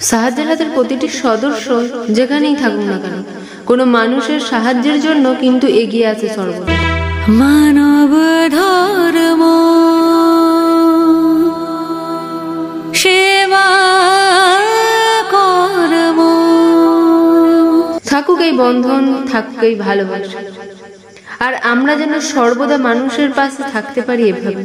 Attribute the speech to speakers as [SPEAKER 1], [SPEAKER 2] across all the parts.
[SPEAKER 1] সাহায্যের হাতের প্রতিটি সদস্য যেখানেই থাকুক না কেন কোনো মানুষের সাহায্যের জন্য কিন্তু এগিয়ে আছে সর্বদা।
[SPEAKER 2] মানব ধর্ম সেবা কর্ম,
[SPEAKER 1] থাকুক এই বন্ধন, থাকুক এই ভালোবাসা, আর আমরা যেন সর্বদা মানুষের পাশে থাকতে পারি এভাবে।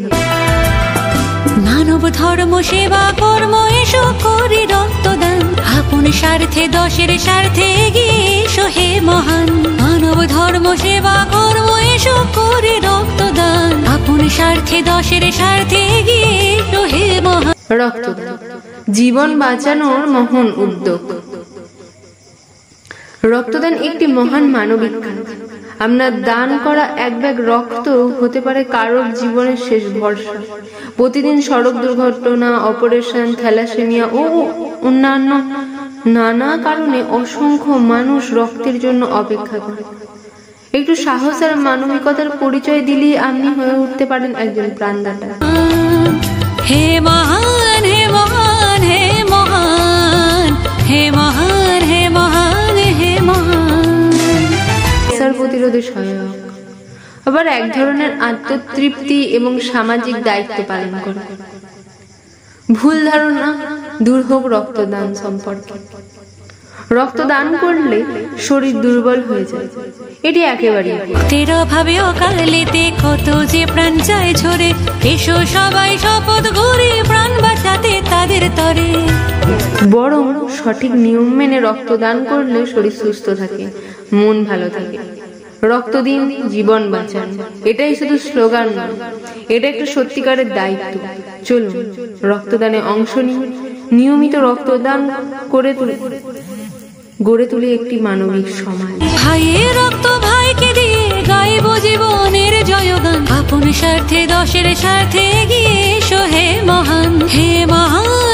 [SPEAKER 2] মানব ধর্ম সেবা কর্ম এসো করি রক্তদান, আপন স্বার্থে দশের স্বার্থে এগিয়ে এসো হে মহান। মানব ধর্ম সেবা কর্ম এসো করি রক্তদান, আপন স্বার্থে দশের স্বার্থে এগিয়ে এসো হে মহান।
[SPEAKER 1] রক্তদান জীবন বাঁচানোর মহান উদ্যোগ। রক্তদান একটি মহান মানবিক কাজ। আপনার দান করা এক ব্যাগ রক্ত হতে পারে কারোর জীবনের শেষ ভরসা। প্রতিদিন সড়ক দুর্ঘটনা, অপারেশন, থ্যালাসেমিয়া ও অন্যান্য নানা কারণে অসংখ্য মানুষ রক্তের জন্য অপেক্ষা করে। একটু সাহস আর মানবিকতার পরিচয় দিলেই আপনি হয়ে উঠতে পারেন একজন প্রাণদাতা।
[SPEAKER 2] হে মহান, হে মহান, হে মহান, হে মহান, হে মহান, হে মহান।
[SPEAKER 1] ক্যান্সার প্রতিরোধে সহায়ক, আবার এক ধরনের আত্মতৃপ্তি এবং সামাজিক দায়িত্ব পালন করে। ভুল ধারণা দূর হোক রক্তদান সম্পর্কে। রক্তদান করলে শরীর দুর্বল হয়ে যায়, এটি একেবারেই
[SPEAKER 2] তেরো ভাবে অকালেতে কত যে প্রাণ যায় ঝরে, এসো সবাই শপথ করে প্রাণ বাঁচাতে তাদের তরে।
[SPEAKER 1] বরং সঠিক নিয়ম মেনে রক্তদান করলে শরীর সুস্থ থাকে, মন ভালো থাকে। রক্ত দিন, জীবন বাঁচান, এটাই শুধু স্লোগান নয়, এটা একটা সত্যিকারের দায়িত্ব। চলুন রক্তদানে অংশ নিন, নিয়মিত রক্তদান করে গড়ে তুলে একটি মানবিক সমাজ।
[SPEAKER 2] ভাইয়ের রক্ত ভাইকে দিয়ে গাইব জীবনের জয়গান, আপন স্বার্থে দশের স্বার্থে এগিয়ে এসো হে মহান, হে মহান।